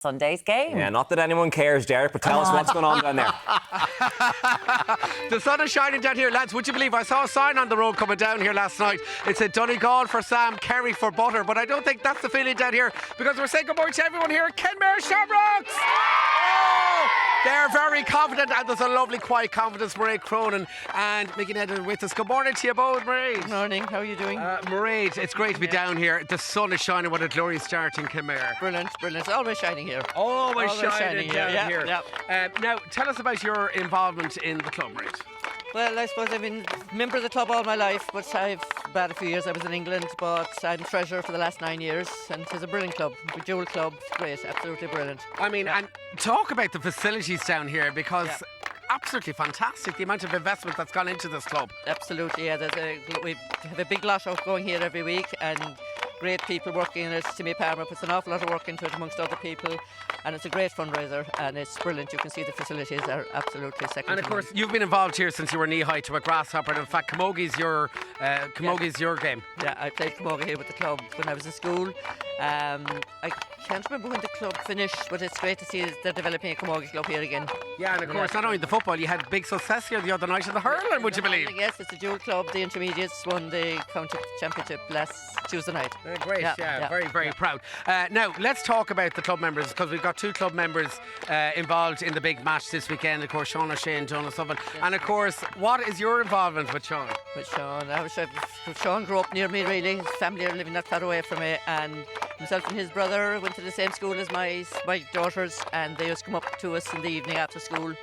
Sunday's game. Yeah, not that anyone cares, Derek, but tell us what's going on down there. The sun is shining down here, lads. Would you believe I saw a sign on the road coming down here last night? It said Donegal for Sam, Kerry for Butter, but I don't think that's the feeling down here because we're saying good morning to everyone here at Kenmare Shamocks. Oh, they're very confident, and there's a lovely quiet confidence. Mairead Cronin and Mickey Ned are with us. Good morning to you both, Mairead. Good morning, how are you doing? Mairead, it's great to be down here. The sun is shining. What a glorious start in Kenmare. Brilliant, brilliant. It's always shining here. Always shining down here. Yeah. Now, tell us about your involvement in the club, Mairead. Well, I suppose I've been a member of the club all my life, but I've about a few years I was in England, but I'm treasurer for the last 9 years, and it's a brilliant club, a dual club, great, absolutely brilliant. I mean, and talk about the facilities down here because absolutely fantastic, the amount of investment that's gone into this club. Absolutely, yeah. We have a big lot out going here every week, and great people working in it. Timmy Palmer puts an awful lot of work into it amongst other people, and it's a great fundraiser, and it's brilliant. You can see the facilities are absolutely second. And of course, you've been involved here since you were knee high to a grasshopper. And in fact, Camogie's your your game. Yeah, I played camogie here with the club when I was in school. I can't remember when the club finished, but it's great to see they're developing a camogie club here again. Yeah, and of course, not only the football, you had big success here the other night in the hurling, would you believe? Yes, it's a dual club. The intermediates won the county championship last Tuesday night. Great, very proud. Now, let's talk about the club members, because we've got two club members involved in the big match this weekend. Of course, Sean O'Shea and Jonah Sullivan. And of course, what is your involvement with Sean? With Sean, Sean grew up near me really. His family are living not far away from me, and himself and his brother went to the same school as my daughters, and they used to come up to us in the evening after school.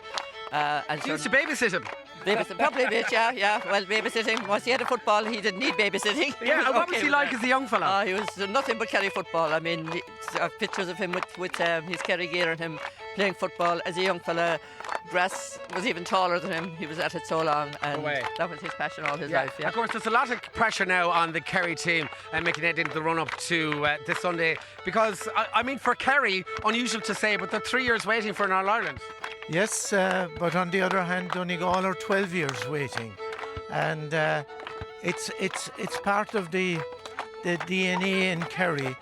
And you used to babysit him? Probably a bit, yeah. Well, babysitting, once he had a football, he didn't need babysitting. Yeah, and what was he like as a young fella? He was nothing but Kerry football. I mean, pictures of him with his Kerry gear and him playing football as a young fella. Grass was even taller than him. He was at it so long, and that was his passion all his life. Yeah. Of course, there's a lot of pressure now on the Kerry team and making it into the run-up to this Sunday, because, I mean, for Kerry, unusual to say, but they're 3 years waiting for an All-Ireland. Yes, but on the other hand, Donegal are 12 years waiting, and it's part of the DNA in Kerry.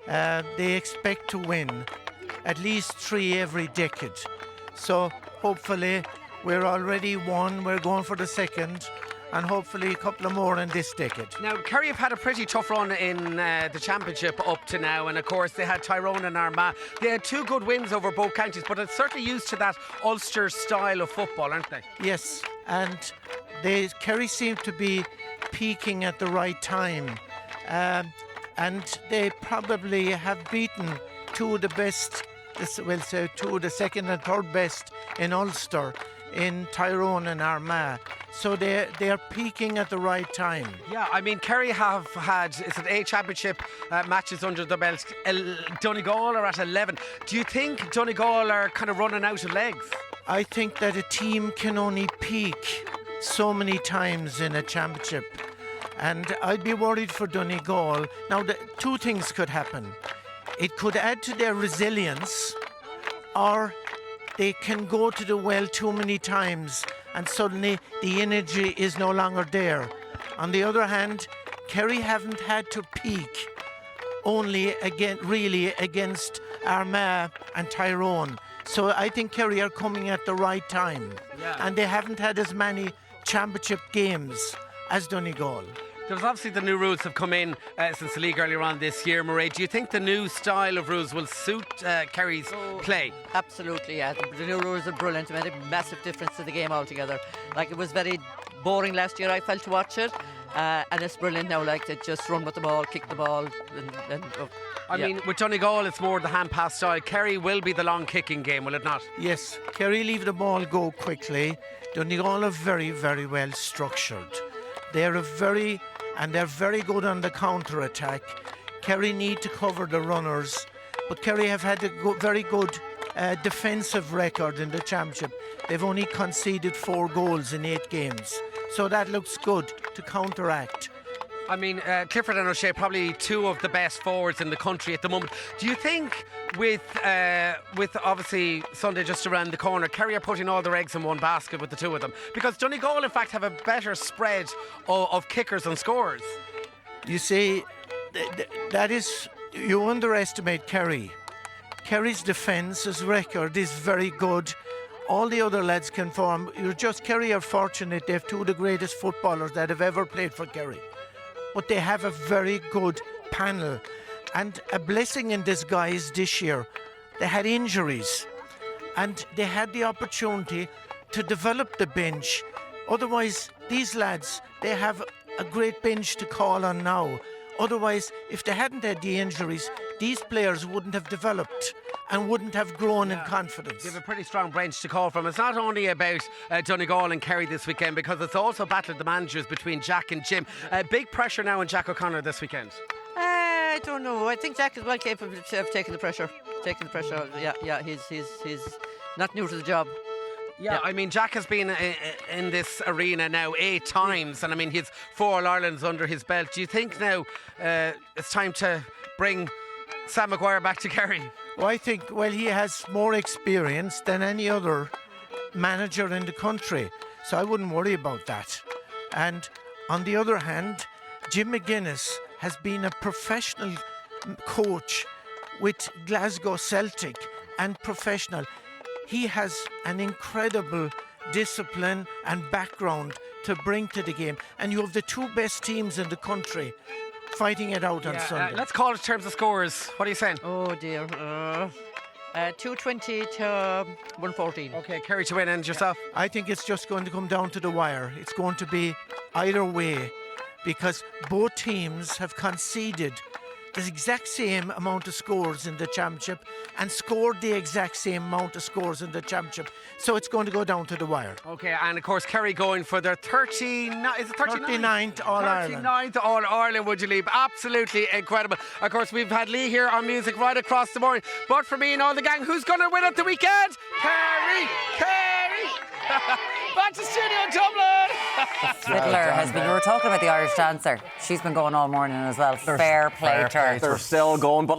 They expect to win at least 3 every decade. So hopefully we're already won, we're going for the second, and hopefully a couple of more in this decade. Now, Kerry have had a pretty tough run in the championship up to now, and of course they had Tyrone and Armagh. They had 2 good wins over both counties, but it's certainly used to that Ulster style of football, aren't they? Yes, and Kerry seem to be peaking at the right time, and they probably have beaten 2 of the best, we'll say 2 of the second and third best in Ulster, in Tyrone and Armagh. So they are peaking at the right time. Yeah, I mean, Kerry have had 8 championship matches under their belt. Donegal are at 11. Do you think Donegal are kind of running out of legs? I think that a team can only peak so many times in a championship, and I'd be worried for Donegal. Now, 2 things could happen. It could add to their resilience, or they can go to the well too many times and suddenly the energy is no longer there. On the other hand, Kerry haven't had to peak only really against Armagh and Tyrone. So I think Kerry are coming at the right time. Yeah. And they haven't had as many championship games as Donegal. There's obviously the new rules have come in since the league earlier on this year, Mairead. Do you think the new style of rules will suit Kerry's play? Absolutely, yeah. The new rules are brilliant. It made a massive difference to the game altogether. Like, it was very boring last year, I felt, to watch it. And it's brilliant now, like, to just run with the ball, kick the ball. I mean, with Donegal, it's more the hand-pass style. Kerry will be the long kicking game, will it not? Yes, Kerry leave the ball go quickly. Donegal are very, very well structured. They're very good on the counter-attack. Kerry need to cover the runners, but Kerry have had a very good defensive record in the championship. They've only conceded 4 goals in 8 games, so that looks good to counteract. I mean, Clifford and O'Shea, probably 2 of the best forwards in the country at the moment. Do you think with obviously Sunday just around the corner, Kerry are putting all their eggs in one basket with the 2 of them? Because Donegal, in fact, have a better spread of kickers and scorers. You see, that is, you underestimate Kerry. Kerry's defence's record is very good. All the other lads can form. Kerry are fortunate. They have two of the greatest footballers that have ever played for Kerry. But they have a very good panel. And a blessing in disguise this year. They had injuries. And they had the opportunity to develop the bench. Otherwise, these lads, they have a great bench to call on now. Otherwise, if they hadn't had the injuries, these players wouldn't have developed and wouldn't have grown in confidence. They have a pretty strong bench to call from. It's not only about Donegal and Kerry this weekend, because it's also battle of the managers between Jack and Jim. Big pressure now on Jack O'Connor this weekend. I don't know. I think Jack is well capable of taking the pressure. Yeah. He's not new to the job. Yeah, I mean, Jack has been in this arena now 8 times, and I mean, he's 4 All-Irelands under his belt. Do you think now it's time to bring Sam Maguire back to Kerry? Well, I think, he has more experience than any other manager in the country, so I wouldn't worry about that. And on the other hand, Jim McGuinness has been a professional coach with Glasgow Celtic and professional. He has an incredible discipline and background to bring to the game. And you have the 2 best teams in the country fighting it out on Sunday. Let's call it in terms of scores. What are you saying? Oh dear. 220 to 114. Okay, Kerry to win, and yourself? I think it's just going to come down to the wire. It's going to be either way, because both teams have conceded the exact same amount of scores in the championship and scored the exact same amount of scores in the championship. So it's going to go down to the wire. Okay, and of course Kerry going for their 39th All-Ireland. 39th All-Ireland, would you leave? Absolutely incredible. Of course, we've had Lee here on music right across the morning. But for me and all the gang, who's going to win at the weekend? Kerry! Back to Studio Dublin! Fiddler has been. We were talking about the Irish dancer. She's been going all morning as well. Fair play to her. They're still going, but